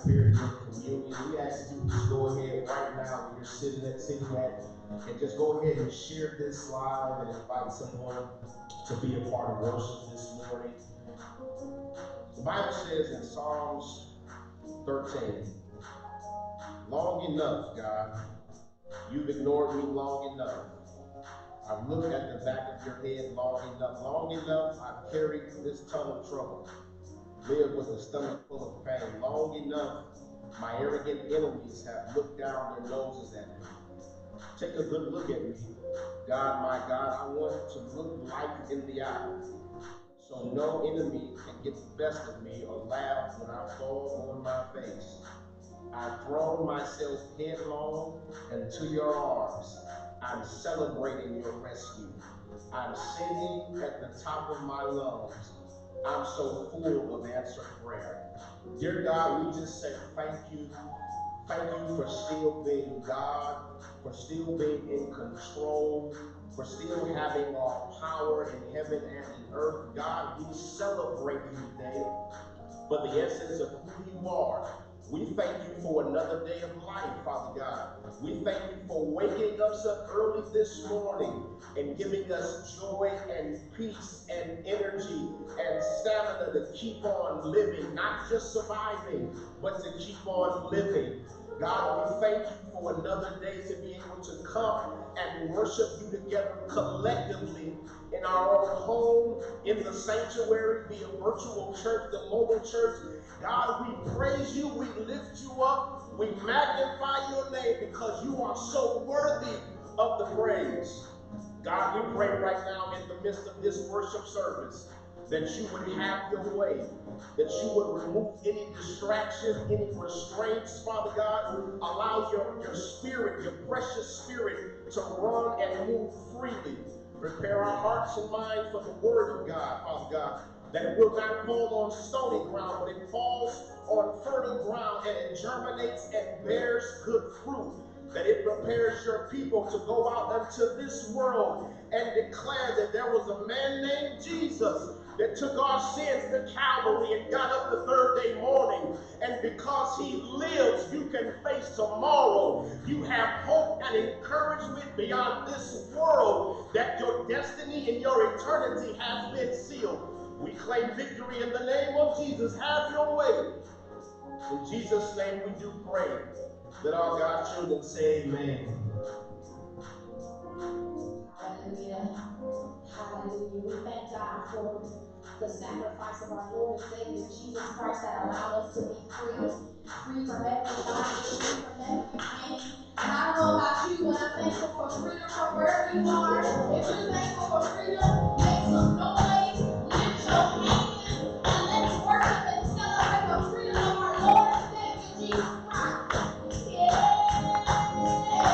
prepared your communion. We ask you to just go ahead right now where you're sitting at, and just go ahead and share this live and invite someone to be a part of worship this morning. The Bible says in Psalms 13, long enough, God, you've ignored me long enough. I've looked at the back of your head long enough. Long enough, I've carried this ton of trouble. Lived with a stomach full of pain. Long enough, my arrogant enemies have looked down their noses at me. Take a good look at me. God, my God, I want to look life in the eye, so no enemy can get the best of me or laugh when I fall on my face. I've thrown myself headlong into your arms. I'm celebrating your rescue. I'm singing at the top of my lungs. I'm so full of answered prayer. Dear God, we just say thank you. Thank you for still being God, for still being in control, for still having all power in heaven and in earth. God, we celebrate you today for the essence of who you are. We thank you for another day of life, Father God. We thank you for waking us up early this morning and giving us joy and peace and energy and stamina to keep on living, not just surviving, but to keep on living. God, we thank you for another day to be able to come and worship you together collectively in our own home, in the sanctuary, be a virtual church, the mobile church. God, we praise you, we lift you up, we magnify your name because you are so worthy of the praise. God, we pray right now in the midst of this worship service that you would have your way, that you would remove any distractions, any restraints, Father God. Allow your spirit, your precious spirit, to run and move freely. Prepare our hearts and minds for the word of God, Father God, that it will not fall on stony ground, but it falls on fertile ground and it germinates and bears good fruit. That it prepares your people to go out into this world and declare that there was a man named Jesus that took our sins to Calvary and got up the third day morning. And because he lives, you can face tomorrow. You have hope and encouragement beyond this world, that your destiny and your eternity has been sealed. We claim victory in the name of Jesus. Have your way. In Jesus' name we do pray. Let our God's children say amen. Hallelujah. Hallelujah. We thank God for the sacrifice of our Lord and Savior Jesus Christ that allowed us to be free. Free from every bondage, free from every pain. And I don't know about you, but I'm thankful for freedom from wherever you are. If you're thankful for freedom, make some noise, lift your hands, and let's worship and celebrate the freedom of our Lord and Savior Jesus Christ. Yeah.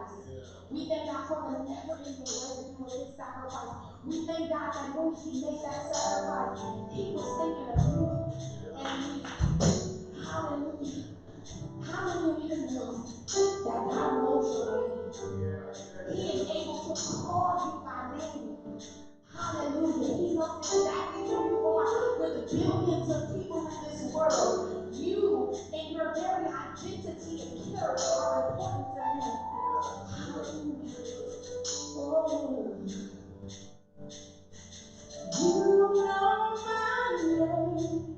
sacrifice. We thank God for the never-ending residue of his sacrifice. We thank God that when he made that sacrifice, he was thinking of you and me. Hallelujah. How many of you know that God knows your name? He is able to call you by name. Hallelujah. He knows exactly who you are. With billions of people in this world, you and your very identity and character are important to him. Hallelujah. Oh. You know my name.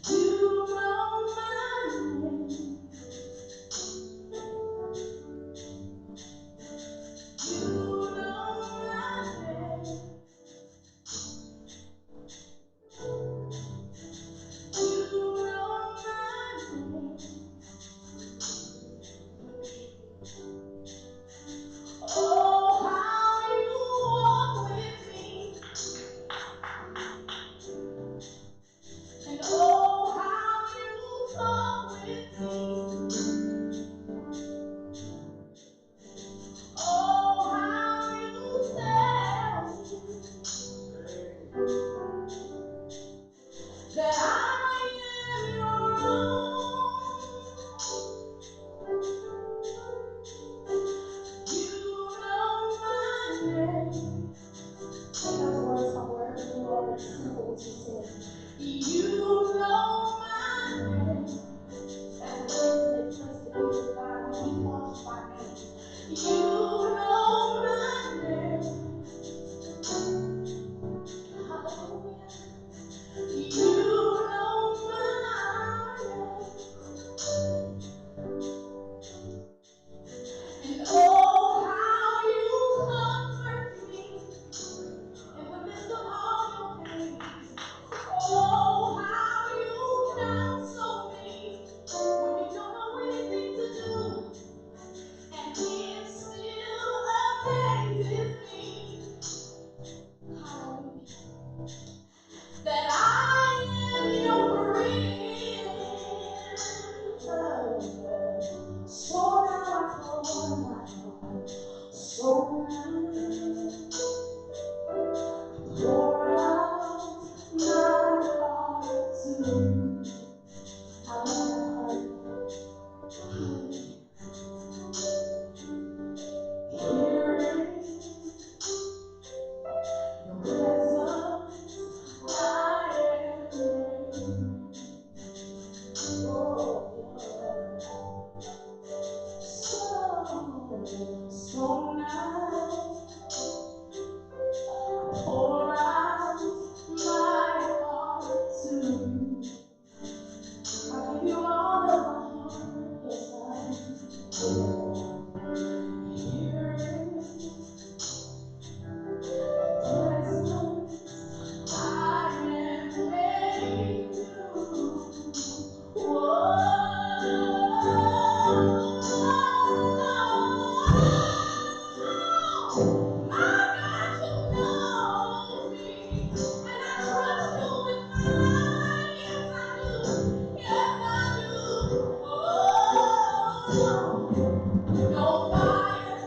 You know my name. You know my name. You know my name. Oh, how you walk with me. And oh, how you talk with me. Oh, how you tell me that I am your own. You know my name. Sing those words somewhere you are. Simple what you say. You know my name. That's the place to be with God when he calls you by name. You know my name. Hallelujah. You know my name. And oh, how you comfort me in the midst of all your pain. Oh, how you counsel me when you don't know anything to do. And it still amazes me. Hallelujah. That I am your friend. So now I pour my heart. So now pour out my heart to you. I want that heart. Here in your presence, I am. Oh, so now pour out my heart to you. I give you all of my heart, yes I do. Here in your presence, I am made new. Whoa. No fire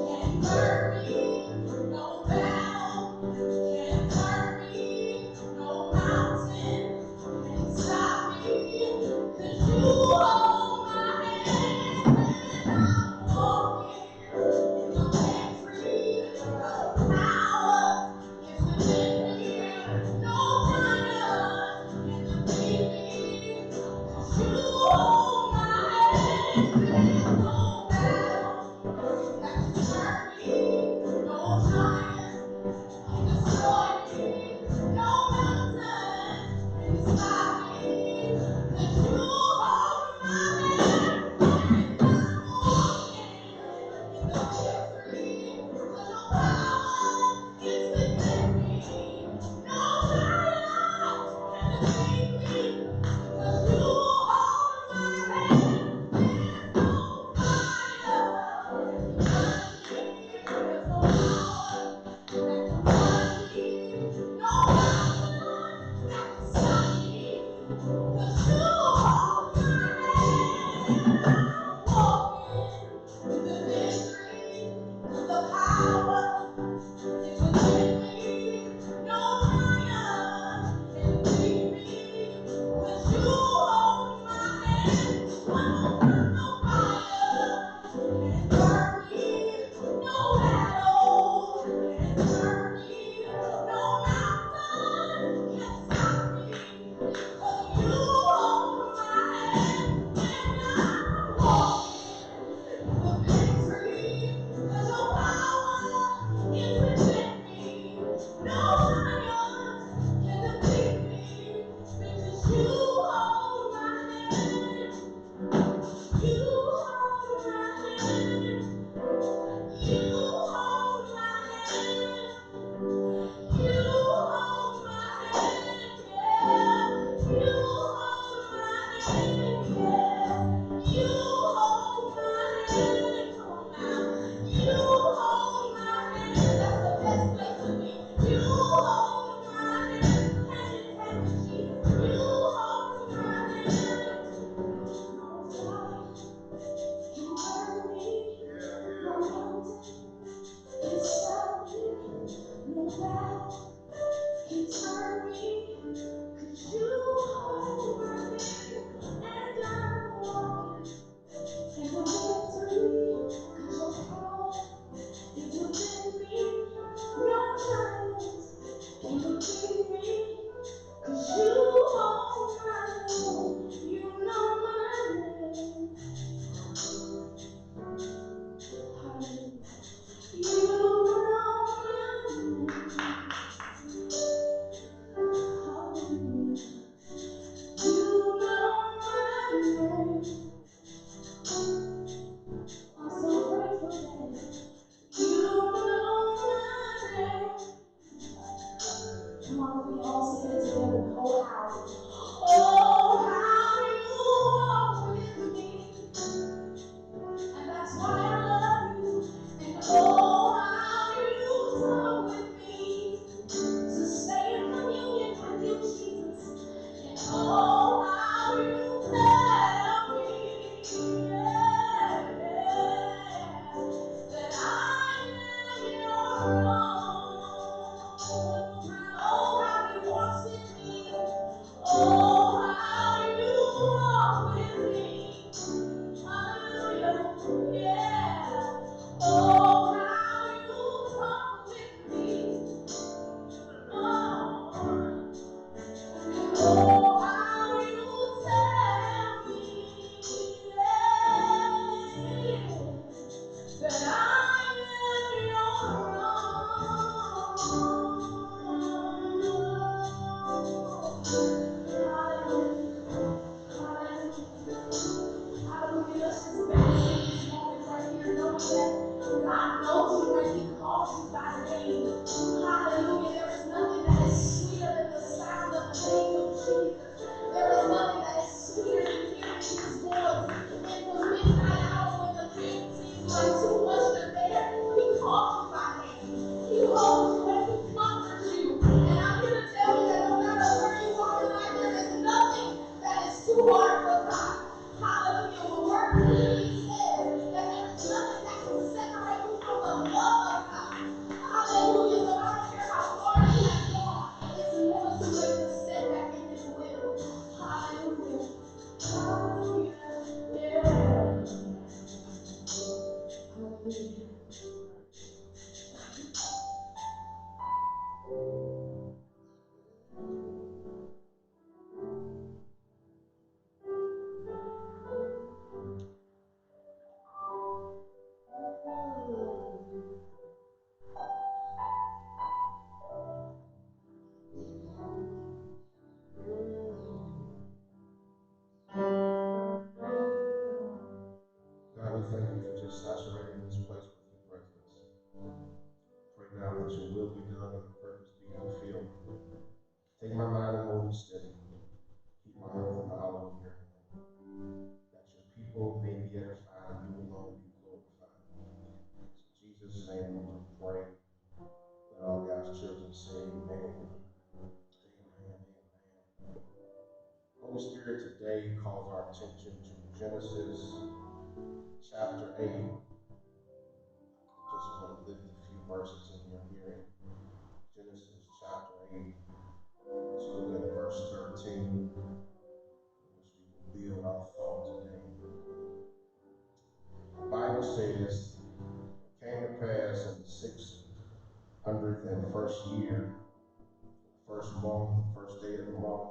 can burn me, no battle can turn me, no mountain can stop me, 'cause you hold my hand and I'm walking in the victory. The power is within me, no fire can defeat me, 'cause you hold my hand and no battle that can turn me, no giant can destroy me, no mountain can stop me, 'cause you hold my hand and I'm walking in the victory. 'Cause your power is within me, no giant can defeat me, 'cause you hold my hand and no God, we thank you for just saturating this place with your presence. Pray, God, that your will be done and the purpose be fulfilled. Take my mind and hold it steady. Keep my heart and the hollow of your hand. That your people may be edified and you alone be glorified. In Jesus' name we pray. Let all God's children say amen. Amen. Amen. Holy Spirit today calls our attention to Genesis chapter 8. Just want to lift a few verses in your hearing. Genesis chapter 8. Let's look at verse 13, which we will build our thought today. The Bible says, it came to pass in the 601st year, the first month, the first day of the month,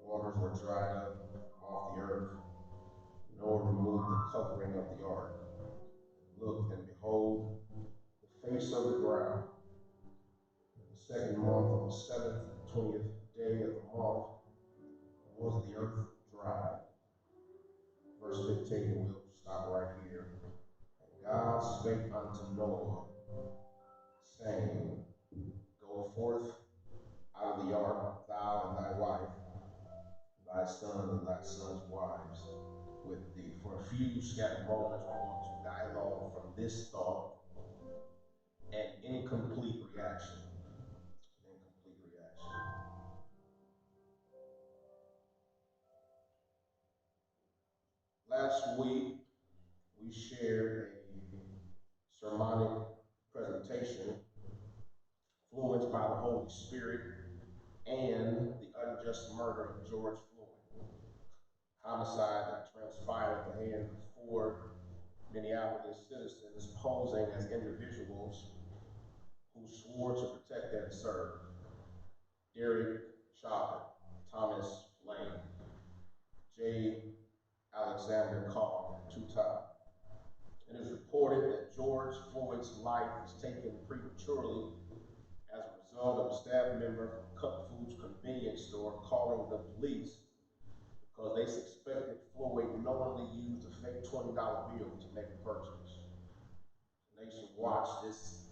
waters were dried up off the earth. Noah removed the covering of the ark. Look, and behold, the face of the ground. In the second month, on the 7th and 20th day of the month, was the earth dry. Noah, saying, Go forth out of the ark, thou and thy wife, thy son and thy son's wives with thee. For a few scattered moments, we want to dialogue from this thought and incomplete reaction. Incomplete reaction. Last week, we shared a sermonic presentation influenced by the Holy Spirit and the unjust murder of George Floyd. Homicide that transpired at the hands of 4 Minneapolis citizens posing as individuals who swore to protect and serve. Derek Chauvin, Thomas Lane, J. Alexander Carr, 2-time. It is reported that George Floyd's life was taken prematurely as a result of a staff member from Cup Foods convenience store calling the police because they suspected Floyd knowingly used a fake $20 bill to make a purchase. The nation watched this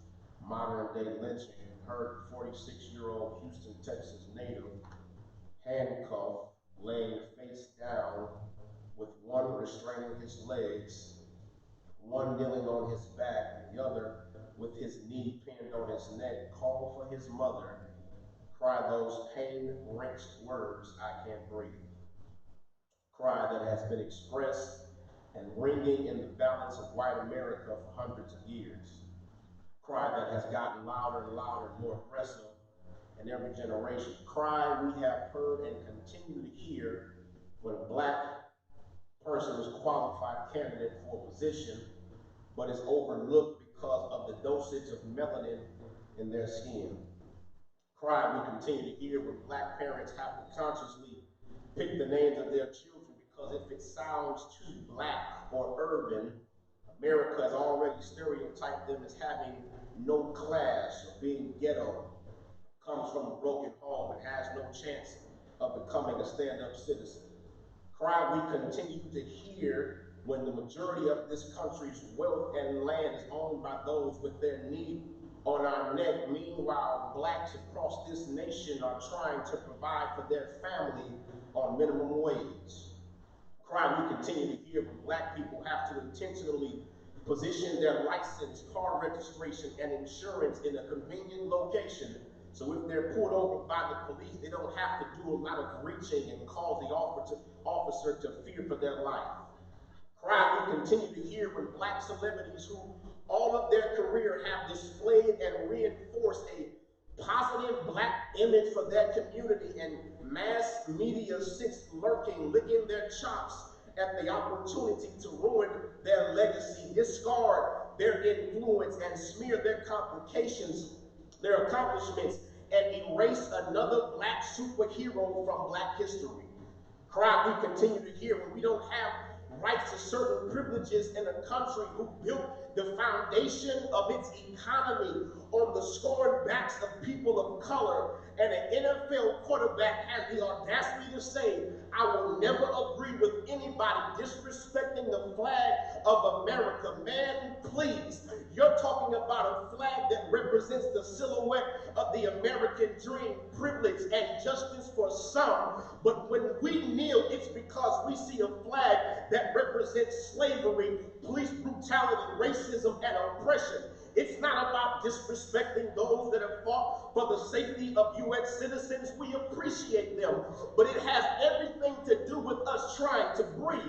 modern-day lynching and heard 46-year-old Houston, Texas native handcuffed, laying face down with one restraining his legs, one kneeling on his back, and the other with his knee pinned on his neck, call for his mother, cry those pain-wrenched words, I can't breathe. Cry that has been expressed and ringing in the balance of white America for hundreds of years. Cry that has gotten louder and louder, more aggressive in every generation. Cry we have heard and continue to hear when a black person is a qualified candidate for a position, but is overlooked because of the dosage of melanin in their skin. Cry we continue to hear when black parents have to consciously pick the names of their children because if it sounds too black or urban, America has already stereotyped them as having no class or being ghetto, comes from a broken home and has no chance of becoming a stand-up citizen. Cry we continue to hear when the majority of this country's wealth and land is owned by those with their knee on our neck. Meanwhile, blacks across this nation are trying to provide for their family on minimum wage. Cry we continue to hear when black people have to intentionally position their license, car registration, and insurance in a convenient location, so if they're pulled over by the police, they don't have to do a lot of reaching and cause the officer to fear for their life. Cry we continue to hear when black celebrities who all of their career have displayed and reinforced a positive black image for their community, and mass media sits lurking, licking their chops at the opportunity to ruin their legacy, discard their influence, and smear their their accomplishments, and erase another black superhero from black history. Cry we continue to hear when we don't have rights to certain privileges in a country who built the foundation of its economy on the scorned backs of people of color, and an NFL quarterback has the audacity to say, I will never agree with anybody disrespecting the flag of America. Man, please, you're talking about a flag that represents the silhouette of the American dream, privilege and justice for some, but when we kneel, it's because we see a flag that represents slavery, police brutality, racism, and oppression. It's not about disrespecting those that have fought for the safety of U.S. citizens. We appreciate them, but it has everything to do with us trying to breathe.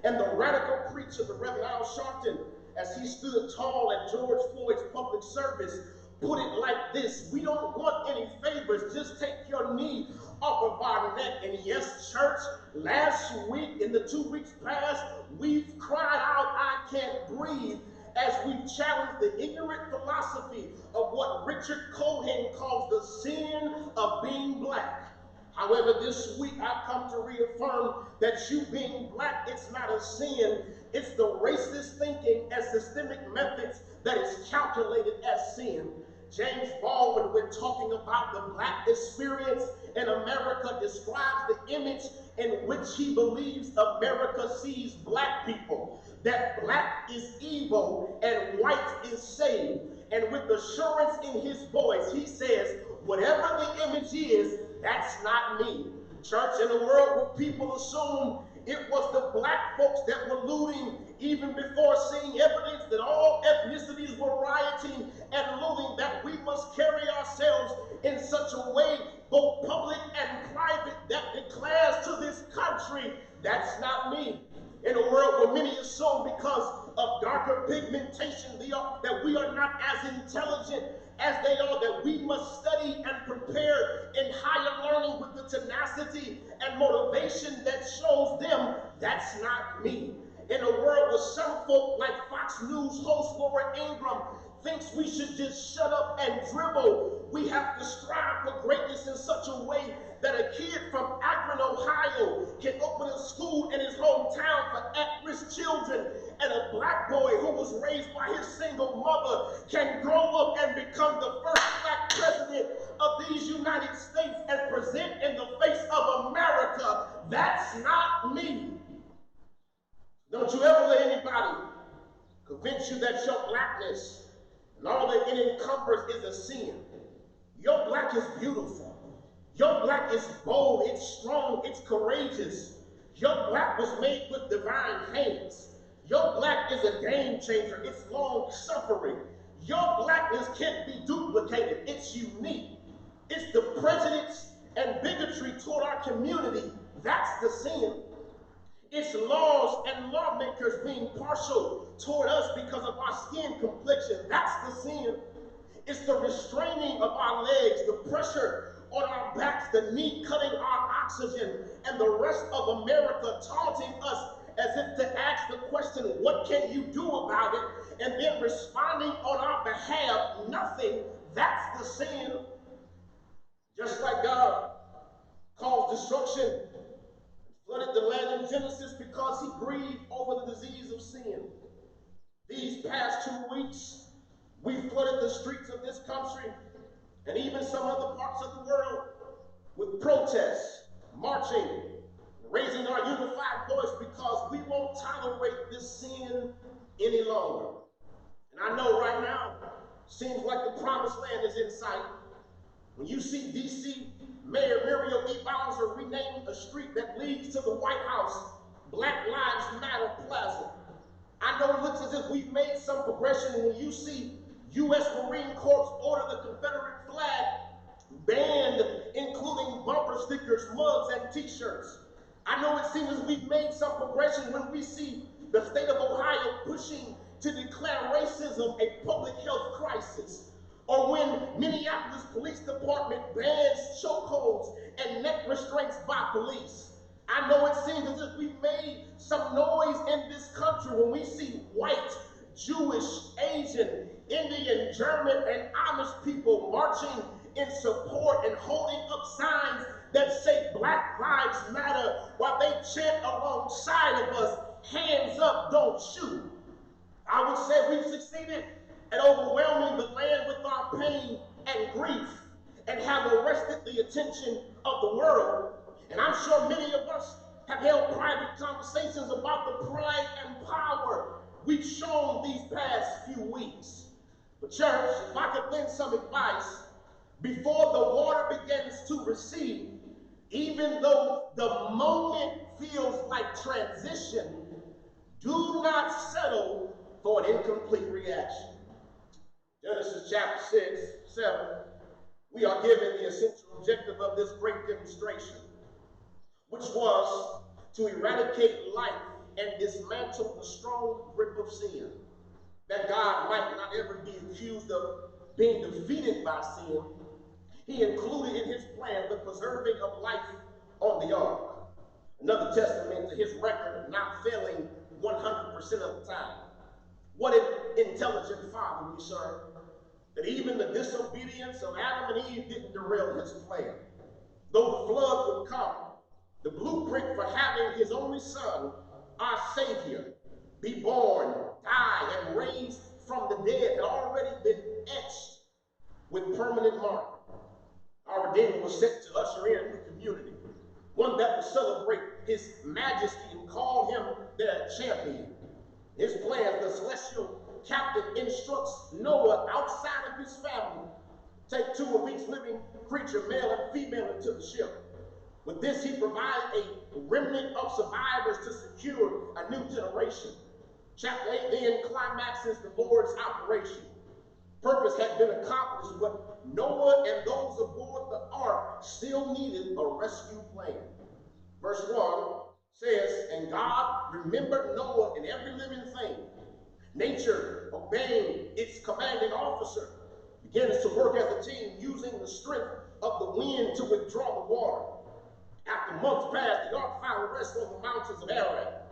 And the radical preacher, the Reverend Al Sharpton, as he stood tall at George Floyd's public service, put it like this: we don't want any favors, just take your knee off of our neck. And yes, church, last week, in the 2 weeks past, we've cried out, I can't breathe, as we've challenged the ignorant philosophy of what Richard Cohen calls the sin of being black. However, this week I've come to reaffirm that you being black, it's not a sin. It's the racist thinking and systemic methods that is calculated as sin. James Baldwin, when talking about the black experience in America, describes the image in which he believes America sees black people. That black is evil and white is saved. And with assurance in his voice, he says, whatever the image is, that's not me. Church, in a world where people assume it was the black folks that were looting, even before seeing evidence that all ethnicities were rioting and looting, that we must carry ourselves in such a way, both public and private, that declares to this country, that's not me. In a world where many assume because of darker pigmentation that we are not as intelligent as they are, that we must study and prepare in higher learning with the tenacity and motivation that shows them, that's not me. In a world where some folk like Fox News host Laura Ingraham thinks we should just shut up and dribble, we have to strive for greatness in such a way that a kid from Akron, Ohio can open a school in his hometown for at-risk children, and a black boy who was raised by his single mother can grow up and become the first black president of these United States and present in the face of America. That's not me. Don't you ever let anybody convince you that your blackness and all that it encumbers is a sin. Your black is beautiful. Your black is bold, it's strong, it's courageous. Your black was made with divine hands. Your black is a game changer, it's long suffering. Your blackness can't be duplicated, it's unique. It's the prejudice and bigotry toward our community, that's the sin. It's laws and lawmakers being partial toward us because of our skin complexion, that's the sin. It's the restraining of our legs, the pressure on our backs, the need cutting our oxygen, and the rest of America taunting us as if to ask the question, what can you do about it? And then responding on our behalf, nothing. That's the sin. Just like God caused destruction, flooded the land in Genesis because he grieved over the disease of sin. These past 2 weeks, we flooded the streets of this country and even some other parts of the world with protests, marching, raising our unified voice because we won't tolerate this sin any longer. And I know right now, seems like the promised land is in sight. When you see D.C. Mayor Muriel E. Bowser rename a street that leads to the White House Black Lives Matter Plaza, I know it looks as if we've made some progression when you see U.S. Marine Corps order the Confederate flag banned, including bumper stickers, mugs, and t-shirts. I know it seems as we've made some progression when we see the state of Ohio pushing to declare racism a public health crisis, or when Minneapolis Police Department bans chokeholds and neck restraints by police. I know it seems as if we've made some noise in this country when we see white, Jewish, Asian, Indian, German, and Amish people marching in support and holding up signs that say Black Lives Matter while they chant alongside of us, hands up, don't shoot. I would say we've succeeded at overwhelming the land with our pain and grief and have arrested the attention of the world. And I'm sure many of us have held private conversations about the pride and power we've shown these past few weeks. But church, if I could lend some advice, before the water begins to recede, even though the moment feels like transition, do not settle for an incomplete reaction. Genesis chapter 6, 7, we are given the essential objective of this great demonstration, which was to eradicate life and dismantle the strong grip of sin, that God might not ever be accused of being defeated by sin. He included in his plan the preserving of life on the ark. Another testament to his record of not failing 100% of the time. What an intelligent father we serve, that even the disobedience of Adam and Eve didn't derail his plan. Though the flood would come, the blueprint for having his only son, our Savior, be born, die, and raised from the dead had already been etched with permanent mark. Our Redeemer was set to usher in a new community, one that would celebrate his majesty and call him their champion. His plan, the celestial captain instructs Noah outside of his family, take 2 of each living creature, male and female, into the ship. With this, he provided a remnant of survivors to secure a new generation. Chapter 8 then climaxes the Lord's operation. Purpose had been accomplished, but Noah and those aboard the ark still needed a rescue plan. Verse 1 says, and God remembered Noah and every living thing. Nature, obeying its commanding officer, begins to work as a team, using the strength of the wind to withdraw the water. After months passed, the ark found rest on the mountains of Ararat.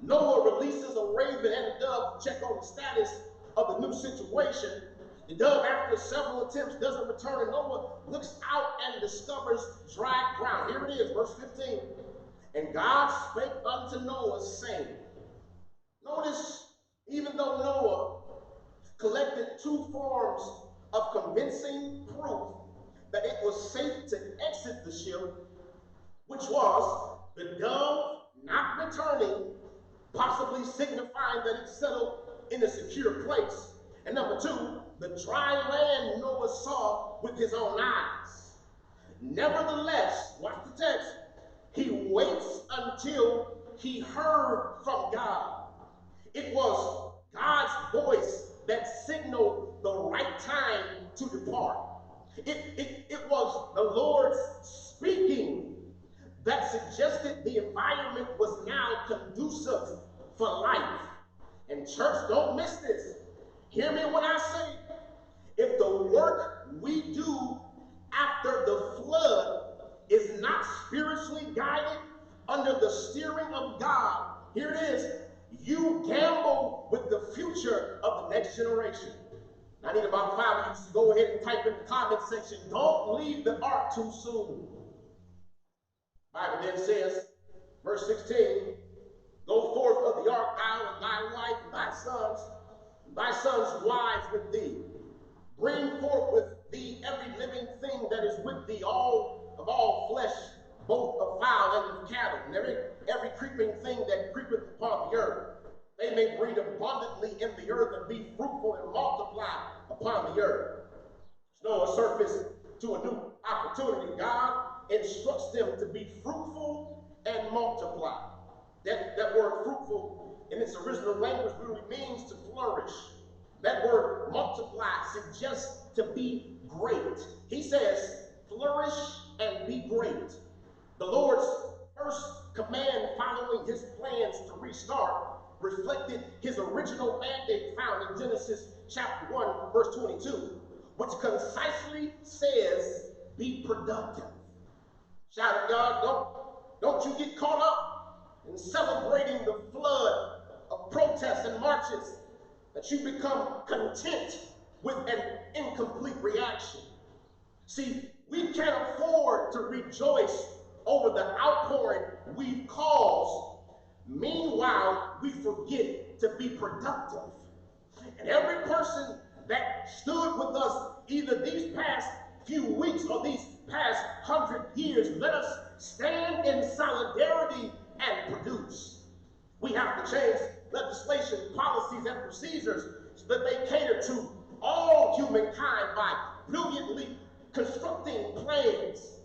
Noah releases a raven and a dove to check on the status of the new situation. The dove, after several attempts, doesn't return, and Noah looks out and discovers dry ground. Here it is, verse 15. And God spake unto Noah, saying, notice, even though Noah collected 2 forms of convincing proof that it was safe to exit the ship, which was the dove not returning, possibly signifying that it settled in a secure place. And number 2, the dry land Noah saw with his own eyes. Nevertheless, watch the text, he waits until he heard from God. It was God's voice that signaled the right time to depart. It was the Lord's speaking that suggested the environment was now conducive for life. And church, don't miss this. Hear me when I say, if the work we do after the flood is not spiritually guided under the steering of God, here it is, you gamble with the future of the next generation. I need about 5 of you to go ahead and type in the comment section, don't leave the ark too soon. Bible then says, verse 16, go forth of the ark, thou and thy wife and thy sons' wives with thee. Bring forth with thee every living thing that is with thee, all of all flesh, both of fowl and of cattle, and every creeping thing that creepeth upon the earth. They may breed abundantly in the earth and be fruitful and multiply upon the earth. Noah surfaced to a new opportunity. God instructs them to be fruitful and multiply. That word fruitful in its original language really means to flourish. That word multiply suggests to be great. He says, flourish and be great. The Lord's first command following his plans to restart reflected his original mandate found in Genesis chapter 1, verse 22, which concisely says, be productive. Shout at God, don't you get caught up in celebrating the flood of protests and marches that you become content with an incomplete reaction. See, we can't afford to rejoice over the outpouring we've caused. Meanwhile, we forget to be productive. And every person that stood with us either these past few weeks or these past 100 years, let us stand in solidarity and produce. We have to change legislation, policies, and procedures so that they cater to all humankind by brilliantly constructing plans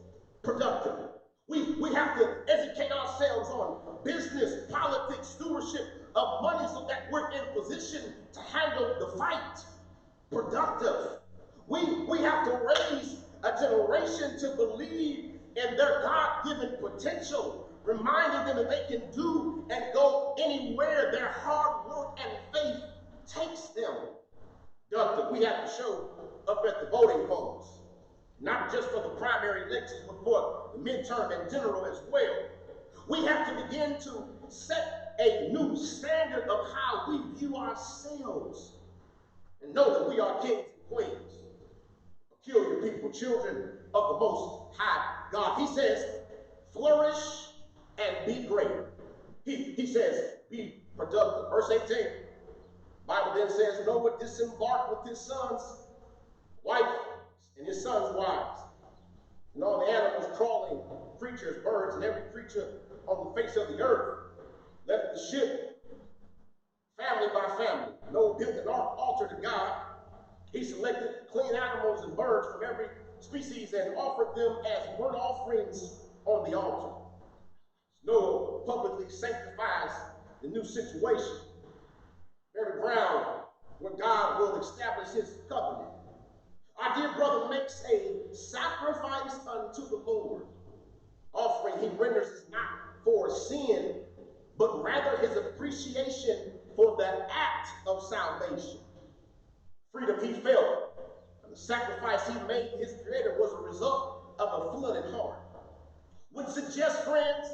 productively. We have to educate ourselves on business, politics, stewardship of money so that we're in position to handle the fight productive. We have to raise a generation to believe in their God-given potential, reminding them that they can do and go anywhere their hard work and faith takes them. Productive. We have to show up at the voting polls, not just for the primary elections, but for the midterm and general as well. We have to begin to set a new standard of how we view ourselves and know that we are kings and queens, peculiar people, children of the Most High God. He says, flourish and be great. He says, be productive. Verse 18, Bible then says, Noah disembarked with his sons' wife and his sons' wives, and all the animals, crawling creatures, birds, and every creature on the face of the earth, left the ship, family by family. Noah built an altar to God. He selected clean animals and birds from every species and offered them as burnt offerings on the altar. Noah publicly sanctifies the new situation, very ground where God will establish his covenant. Our dear brother makes a sacrifice unto the Lord. Offering he renders is not for sin, but rather his appreciation for the act of salvation. Freedom he felt, and the sacrifice he made to his Creator was a result of a flooded heart. Would suggest, friends,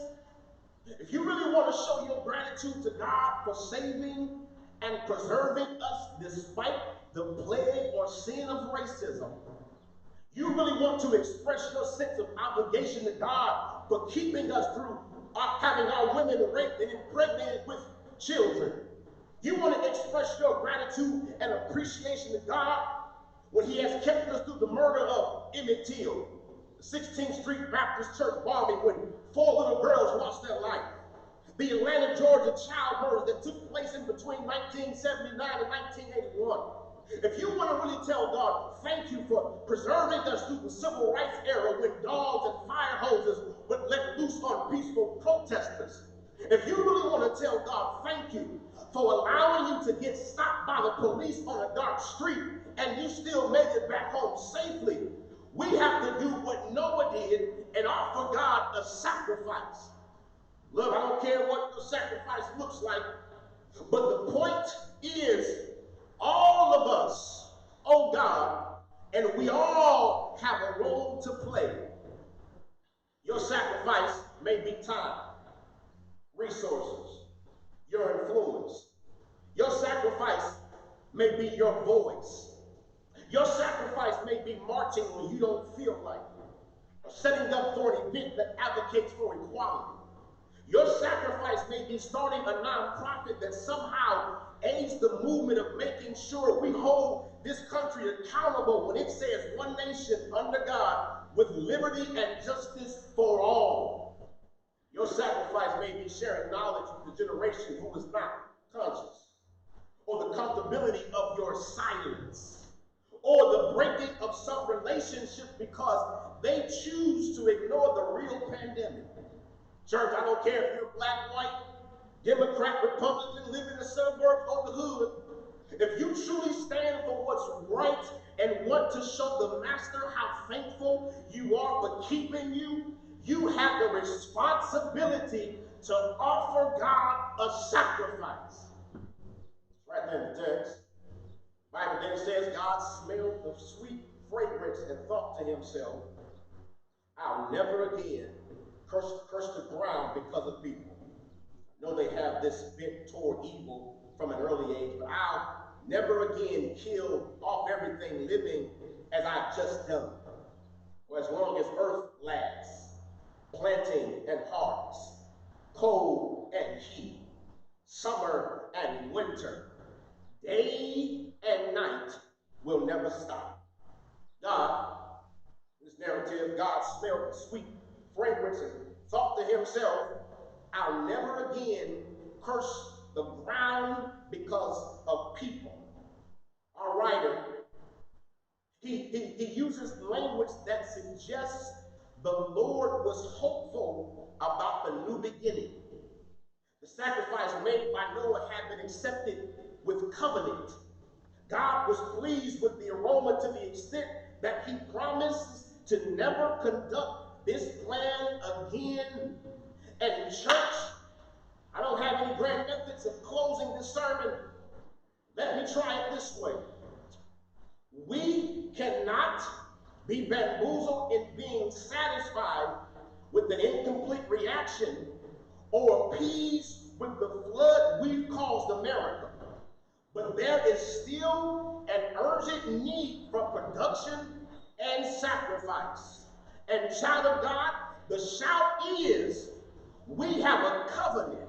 if you really want to show your gratitude to God for saving and preserving us despite the plague or sin of racism, you really want to express your sense of obligation to God for keeping us through having our women raped and impregnated with children. You want to express your gratitude and appreciation to God when he has kept us through the murder of Emmett Till, the 16th Street Baptist Church bombing when 4 little girls lost their life, the Atlanta, Georgia child murders that took place in between 1979 and 1981. If you want to really tell God, thank you for preserving us through the civil rights era when dogs and fire hoses were let loose on peaceful protesters, if you really want to tell God, thank you for allowing you to get stopped by the police on a dark street and you still made it back home safely, we have to do what Noah did and offer God a sacrifice. Look, I don't care what the sacrifice looks like, but the point is, all of us owe God, and we all have a role to play. Your sacrifice may be time, resources, your influence. Your sacrifice may be your voice. Your sacrifice may be marching when you don't feel like it, or setting up for an event that advocates for equality. Your sacrifice may be starting a nonprofit that somehow aids the movement of making sure we hold this country accountable when it says one nation under God with liberty and justice for all. Your sacrifice may be sharing knowledge with the generation who is not conscious, or the comfortability of your silence, or the breaking of some relationship because they choose to ignore the real pandemic. Church, I don't care if you're black, white, Democrat, Republican, live in the suburbs or the hood. If you truly stand for what's right and want to show the master how thankful you are for keeping you, you have the responsibility to offer God a sacrifice. Right there in the text. The Bible then says God smelled the sweet fragrance and thought to himself, I'll never again curse the ground because of people. I know they have this bent toward evil from an early age, but I'll never again kill off everything living as I've just done. For as long as earth lasts, planting and harvest, cold and heat, summer and winter, day and night will never stop. God, in this narrative, God smelled the sweet fragrance and thought to himself, I'll never again curse the ground because of people. Our writer, he uses language that suggests the Lord was hopeful about the new beginning. The sacrifice made by Noah had been accepted with covenant. God was pleased with the aroma to the extent that he promises to never conduct this plan again. And church, I don't have any grand methods of closing this sermon. Let me try it this way. We cannot be bamboozled in being satisfied with an incomplete reaction or appeased with the flood we've caused America. But there is still an urgent need for production and sacrifice. And child of God, the shout is, we have a covenant.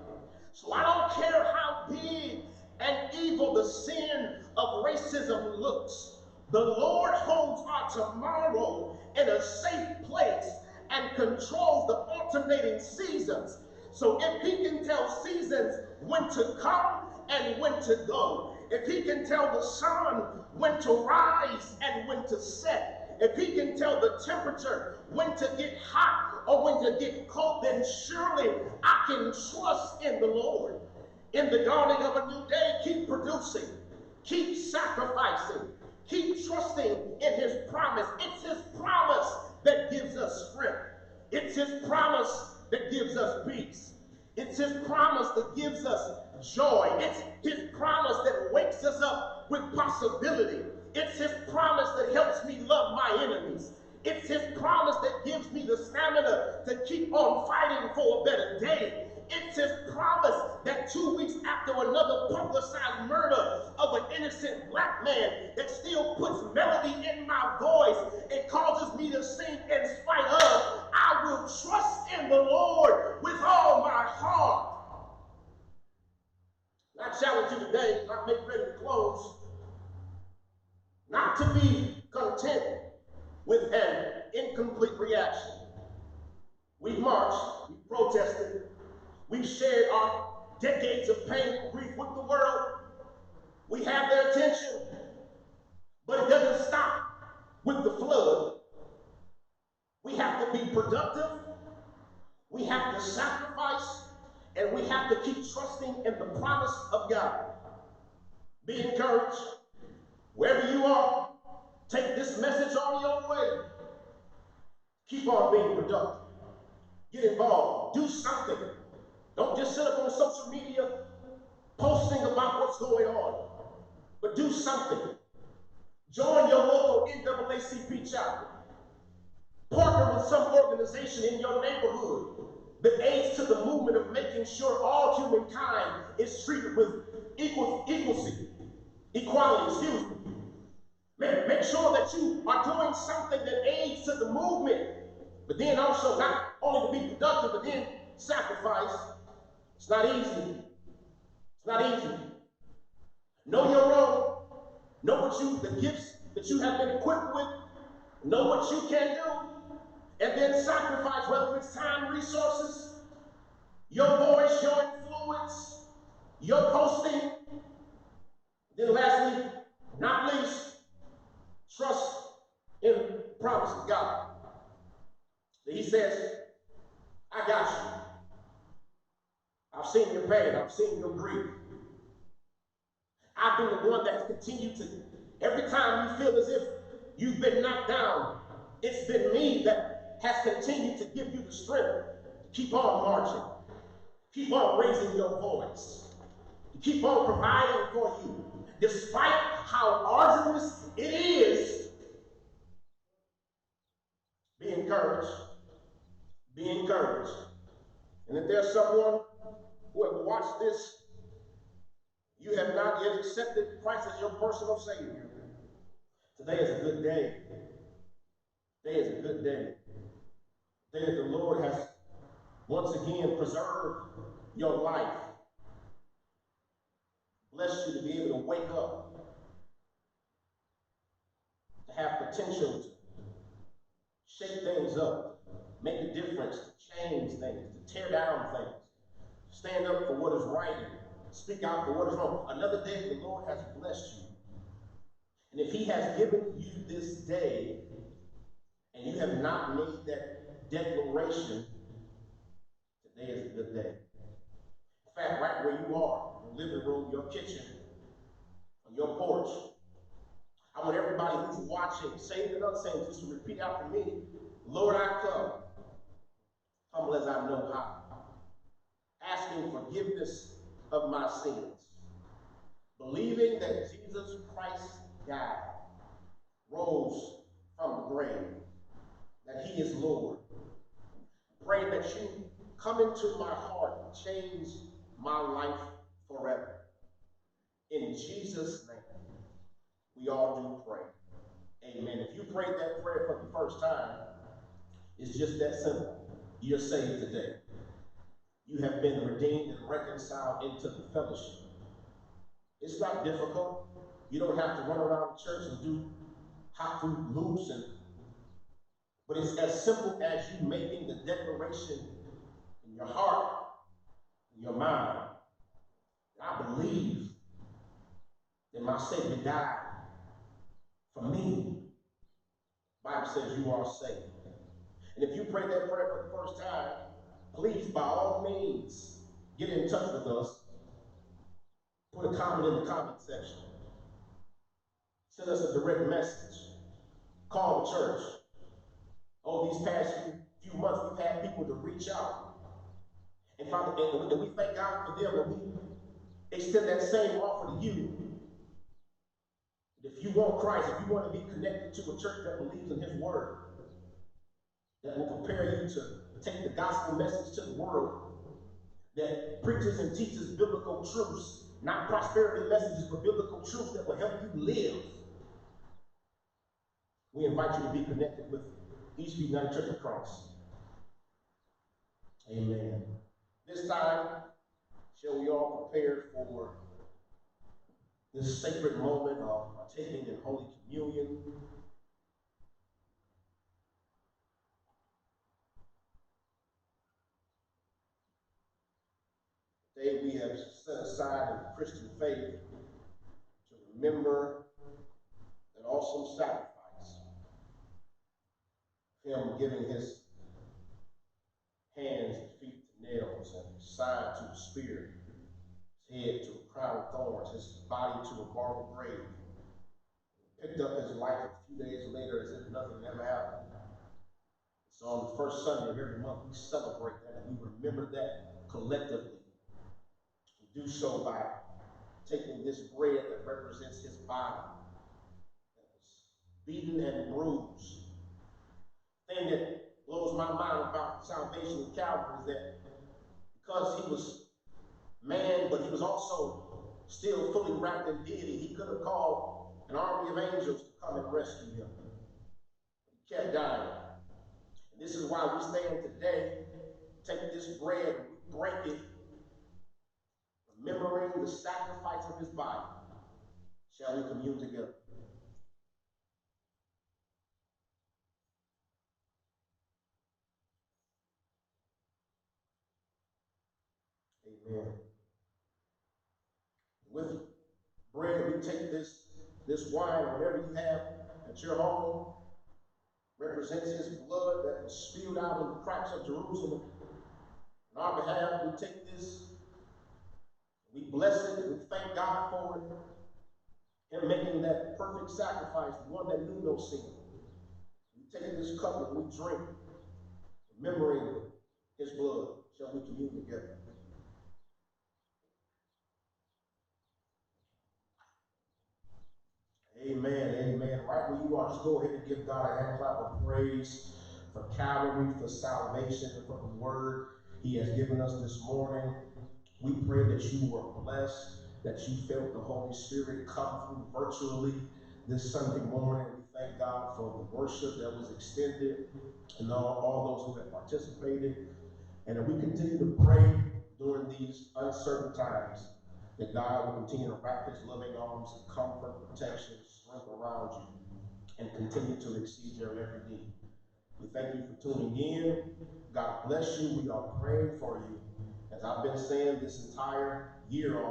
So I don't care how big and evil the sin of racism looks. The Lord holds our tomorrow in a safe place and controls the alternating seasons. So if he can tell seasons when to come and when to go, if he can tell the sun when to rise and when to set, if he can tell the temperature when to get hot or when to get cold, then surely I can trust in the Lord. In the dawning of a new day, keep producing, keep sacrificing, keep trusting in his promise. It's his promise that gives us strength. It's his promise that gives us peace. It's his promise that gives us joy. It's his promise that wakes us up with possibility. It's his promise that helps me love my enemies. It's his promise that gives me the stamina to keep on fighting for a better day. It's his promise that 2 weeks after another publicized murder of an innocent black man, that still puts melody in my voice and causes me to sing in spite of. I will trust in the Lord with all my heart. I challenge you today, as I make ready to close, not to be content with an incomplete reaction. We've marched, we've protested, we've shared our decades of pain and grief with the world. We have their attention, but it doesn't stop with the flood. We have to be productive, we have to sacrifice, and we have to keep trusting in the promise of God. Be encouraged. Wherever you are, take this message on your way. Keep on being productive. Get involved. Do something. Don't just sit up on social media posting about what's going on, but do something. Join your local NAACP chapter. Partner with some organization in your neighborhood that aids to the movement of making sure all humankind is treated with equality, excuse me. Make sure that you are doing something that aids to the movement, but then also not only to be productive, but then sacrifice. It's not easy. It's not easy. Know your role. Know the gifts that you have been equipped with. Know what you can do, and then sacrifice, whether it's time, resources, your voice, your influence, your posting. Then lastly, not least, trust in the promise of God. He says, I got you. I've seen your pain. I've seen your grief. I've been the one that has continued to, every time you feel as if you've been knocked down, it's been me that has continued to give you the strength to keep on marching, keep on raising your voice, to keep on providing for you, despite how arduous it is. Be encouraged. Be encouraged. And if there's someone who has watched this, you have not yet accepted Christ as your personal Savior, today is a good day. Today is a good day. Today that the Lord has once again preserved your life. Blessed you to be able to wake up, to have potential to shake things up, make a difference, to change things, to tear down things, stand up for what is right, and speak out for what is wrong. Another day the Lord has blessed you. And if he has given you this day, and you have not made that declaration, today is a good day. In fact, right where you are, your living room, your kitchen, on your porch, I want everybody who's watching, saved and unsaved, just to repeat after me. Lord, I come, humble as I know how, asking forgiveness of my sins, believing that Jesus Christ died, rose from the grave, that he is Lord. Pray that you come into my heart and change my life forever. In Jesus' name, we all do pray. Amen. If you prayed that prayer for the first time, it's just that simple. You're saved today. You have been redeemed and reconciled into the fellowship. It's not difficult. You don't have to run around the church and do hot food loops, but it's as simple as you making the declaration in your heart, in your mind. I believe my Savior died for me, the Bible says you are saved. And if you pray that prayer for the first time, please, by all means, get in touch with us. Put a comment in the comment section. Send us a direct message. Call the church. Over these past few months, we've had people to reach out. And we thank God for them, and we extend that same offer to you. If you want Christ, if you want to be connected to a church that believes in His Word, that will prepare you to take the gospel message to the world, that preaches and teaches biblical truths, not prosperity messages, but biblical truths that will help you live, we invite you to be connected with Eastview United Church of Christ. Amen. This time, shall we all prepare for this sacred moment of partaking in Holy Communion? Today we have set aside in the Christian faith to remember that awesome sacrifice of Him giving His hands and feet to nails and His side to a spear, His head to a crown of thorns, His body to a marble grave. He picked up His life a few days later as if nothing ever happened. So on the first Sunday of every month, we celebrate that and we remember that collectively. We do so by taking this bread that represents His body that was beaten and bruised. The thing that blows my mind about salvation in Calvary is that because He was man, but He was also still fully wrapped in deity, He could have called an army of angels to come and rescue Him. He kept dying. And this is why we stand today, take this bread and we break it, remembering the sacrifice of His body. Shall we commune together? Amen. With bread, we take this wine, whatever you have at your home, represents His blood that was spilled out in the cracks of Jerusalem. On our behalf, we take this, we bless it, we thank God for it, Him making that perfect sacrifice, the one that knew no sin. We take this cup and we drink, remembering His blood. Shall we commune together? Amen, amen. Right where you are, just go ahead and give God a hand clap of praise for Calvary, for salvation, and for the word He has given us this morning. We pray that you were blessed, that you felt the Holy Spirit come through virtually this Sunday morning. We thank God for the worship that was extended and all those who have participated. And that we continue to pray during these uncertain times that God will continue to wrap His loving arms of comfort, protection, strength around you and continue to exceed your every need. We thank you for tuning in. God bless you. We are praying for you. As I've been saying this entire year almost,